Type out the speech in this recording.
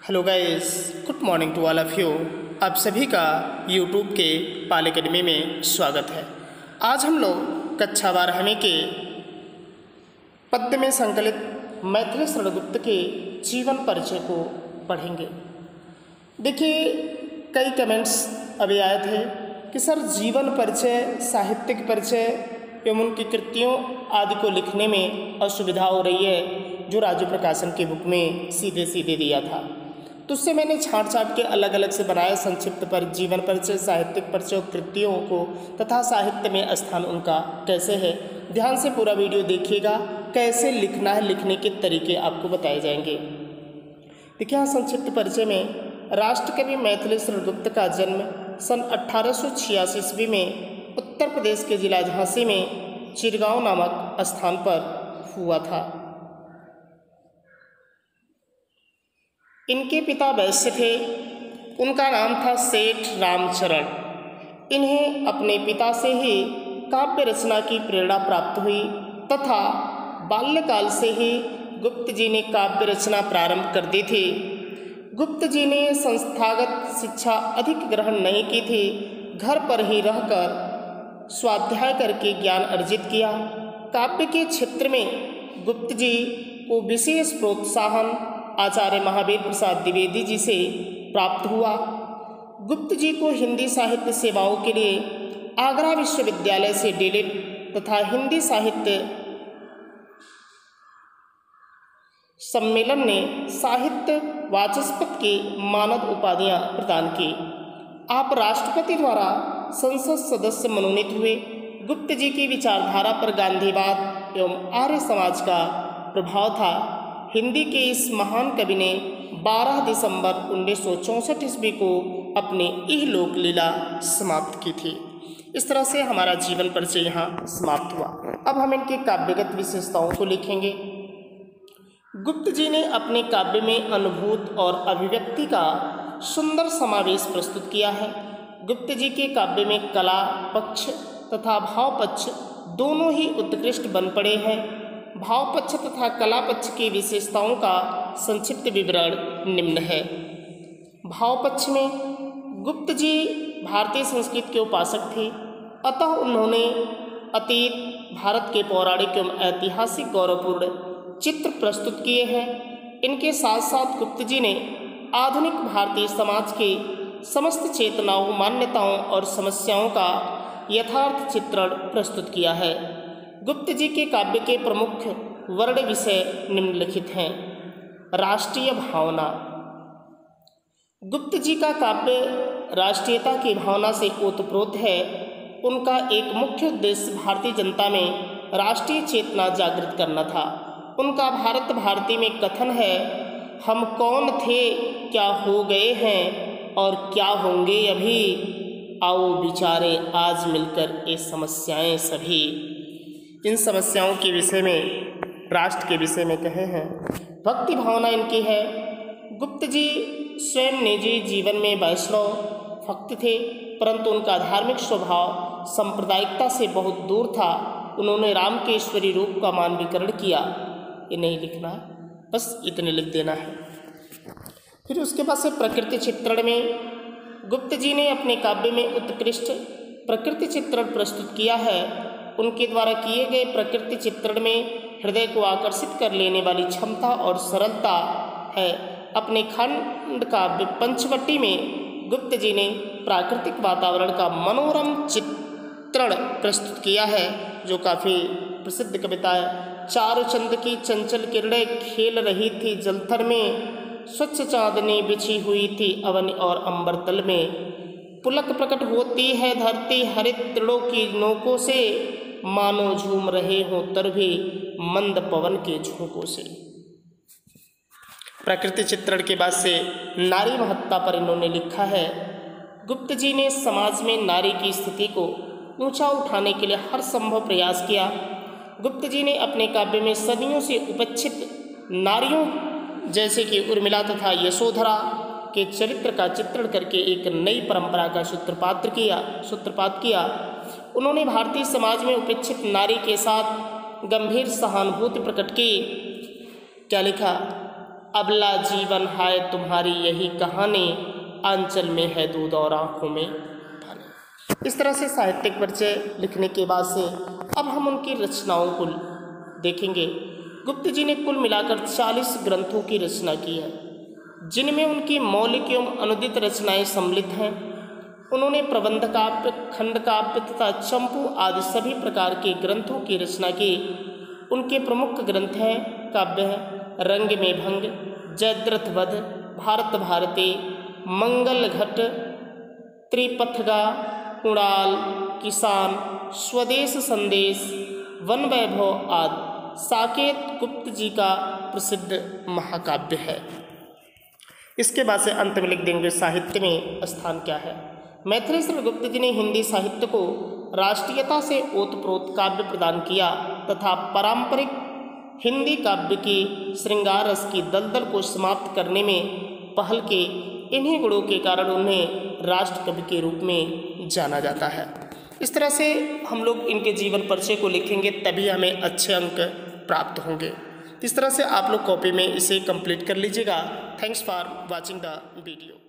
Hello guys, good morning to all of you. आप सभी का यूट्यूब के पाल एकेडमी में स्वागत है। आज हम लोग कक्षा 12वीं के पद्य में संकलित मैथिली शरण गुप्त के जीवन परिचय को पढ़ेंगे। देखिए, कई कमेंट्स अभी आए थे कि सर जीवन परिचय, साहित्यिक परिचय एवं उनकी कृतियों आदि को लिखने में असुविधा हो रही है, जो राज्य प्रकाशन के बुक में सीधे सीधे दिया था। तो उससे मैंने छांट छांट के अलग अलग से बनाया संक्षिप्त पर जीवन परिचय, साहित्यिक परिचय और कृतियों को तथा साहित्य में स्थान उनका कैसे है। ध्यान से पूरा वीडियो देखिएगा, कैसे लिखना है, लिखने के तरीके आपको बताए जाएंगे। देखिए, यहाँ संक्षिप्त परिचय में राष्ट्रकवि मैथिली शरण गुप्त का जन्म सन 1886 ईस्वी में उत्तर प्रदेश के जिला झांसी में चिरगांव नामक स्थान पर हुआ था। इनके पिता वैश्य थे, उनका नाम था सेठ रामचरण। इन्हें अपने पिता से ही काव्य रचना की प्रेरणा प्राप्त हुई तथा बाल्यकाल से ही गुप्त जी ने काव्य रचना प्रारंभ कर दी थी। गुप्त जी ने संस्थागत शिक्षा अधिक ग्रहण नहीं की थी, घर पर ही रहकर स्वाध्याय करके ज्ञान अर्जित किया। काव्य के क्षेत्र में गुप्त जी को विशेष प्रोत्साहन आचार्य महावीर प्रसाद द्विवेदी जी से प्राप्त हुआ। गुप्त जी को हिंदी साहित्य सेवाओं के लिए आगरा विश्वविद्यालय से डीलिट तथा हिंदी साहित्य सम्मेलन ने साहित्य वाचस्पति की मानद उपाधियां प्रदान की। आप राष्ट्रपति द्वारा संसद सदस्य मनोनीत हुए। गुप्त जी की विचारधारा पर गांधीवाद एवं आर्य समाज का प्रभाव था। हिंदी के इस महान कवि ने 12 दिसंबर 1964 ईस्वी को अपनी इहलोक लीला समाप्त की थी। इस तरह से हमारा जीवन परिचय यहाँ समाप्त हुआ। अब हम इनके काव्यगत विशेषताओं को लिखेंगे। गुप्त जी ने अपने काव्य में अनुभूत और अभिव्यक्ति का सुंदर समावेश प्रस्तुत किया है। गुप्त जी के काव्य में कला पक्ष तथा भाव पक्ष दोनों ही उत्कृष्ट बन पड़े हैं। भाव पक्ष तथा कला पक्ष की विशेषताओं का संक्षिप्त विवरण निम्न है। भाव पक्ष में गुप्त जी भारतीय संस्कृति के उपासक थे, अतः उन्होंने अतीत भारत के पौराणिक एवं ऐतिहासिक गौरवपूर्ण चित्र प्रस्तुत किए हैं। इनके साथ साथ गुप्त जी ने आधुनिक भारतीय समाज के समस्त चेतनाओं, मान्यताओं और समस्याओं का यथार्थ चित्रण प्रस्तुत किया है। गुप्त जी के काव्य के प्रमुख वर्ण विषय निम्नलिखित हैं। राष्ट्रीय भावना। गुप्त जी का काव्य राष्ट्रीयता की भावना से ओतप्रोत है। उनका एक मुख्य उद्देश्य भारतीय जनता में राष्ट्रीय चेतना जागृत करना था। उनका भारत भारती में कथन है, हम कौन थे, क्या हो गए हैं और क्या होंगे अभी, आओ विचारे आज मिलकर ये समस्याएं सभी। इन समस्याओं के विषय में, राष्ट्र के विषय में कहे हैं। भक्ति भावना इनकी है। गुप्त जी स्वयं निजी जीवन में वैष्णव भक्त थे, परंतु उनका धार्मिक स्वभाव सांप्रदायिकता से बहुत दूर था। उन्होंने राम के ईश्वरी रूप का मानवीकरण किया। ये नहीं लिखना है, बस इतने लिख देना है। फिर उसके बाद से प्रकृति चित्रण में गुप्त जी ने अपने काव्य में उत्कृष्ट प्रकृति चित्रण प्रस्तुत किया है। उनके द्वारा किए गए प्रकृति चित्रण में हृदय को आकर्षित कर लेने वाली क्षमता और सरलता है। अपने खंड काव्य पंचवटी में गुप्त जी ने प्राकृतिक वातावरण का मनोरम चित्रण प्रस्तुत किया है, जो काफ़ी प्रसिद्ध कविता है। चारों चंद की चंचल किरणें खेल रही थी जलथर में, स्वच्छ चांदनी बिछी हुई थी अवन और अंबर तल में, पुलक प्रकट होती है धरती हरित तृणों की नोकों से, मानो झूम रहे हो तर भी मंद पवन के झोंकों से। प्रकृति चित्रण के बाद से नारी महत्ता पर इन्होंने लिखा है। गुप्त जी ने समाज में नारी की स्थिति को ऊंचा उठाने के लिए हर संभव प्रयास किया। गुप्त जी ने अपने काव्य में सदियों से उपेक्षित नारियों जैसे कि उर्मिला तथा यशोधरा के चरित्र का चित्रण करके एक नई परंपरा का सूत्रपात किया। उन्होंने भारतीय समाज में उपेक्षित नारी के साथ गंभीर सहानुभूति प्रकट की। क्या लिखा? अबला जीवन हाय तुम्हारी यही कहानी, आंचल में है दूध और आँखों में पानी। इस तरह से साहित्यिक परिचय लिखने के बाद से अब हम उनकी रचनाओं को देखेंगे। गुप्त जी ने कुल मिलाकर 40 ग्रंथों की रचना की है, जिनमें उनकी मौलिक एवं अनुदित रचनाएं सम्मिलित हैं। उन्होंने प्रबंध काव्य, खंड काव्य तथा चंपू आदि सभी प्रकार के ग्रंथों की रचना की। उनके प्रमुख ग्रंथ हैं काव्य हैं रंग में भंग, जयद्रथ वध, भारत भारती, मंगल घट, त्रिपथगा, कुणाल, किसान, स्वदेश संदेश, वन वैभव आदि साकेत गुप्त जी का प्रसिद्ध महाकाव्य है। इसके बाद से अंत में लिख देंगे साहित्य में स्थान क्या है। मैथिली गुप्त जी ने हिंदी साहित्य को राष्ट्रीयता से ओतप्रोत काव्य प्रदान किया तथा पारंपरिक हिंदी काव्य की श्रृंगार रस की दलदल को समाप्त करने में पहल के। इन्हीं गुणों के कारण उन्हें राष्ट्र कवि के रूप में जाना जाता है। इस तरह से हम लोग इनके जीवन परिचय को लिखेंगे, तभी हमें अच्छे अंक प्राप्त होंगे। इस तरह से आप लोग कॉपी में इसे कंप्लीट कर लीजिएगा। Thanks for watching the video.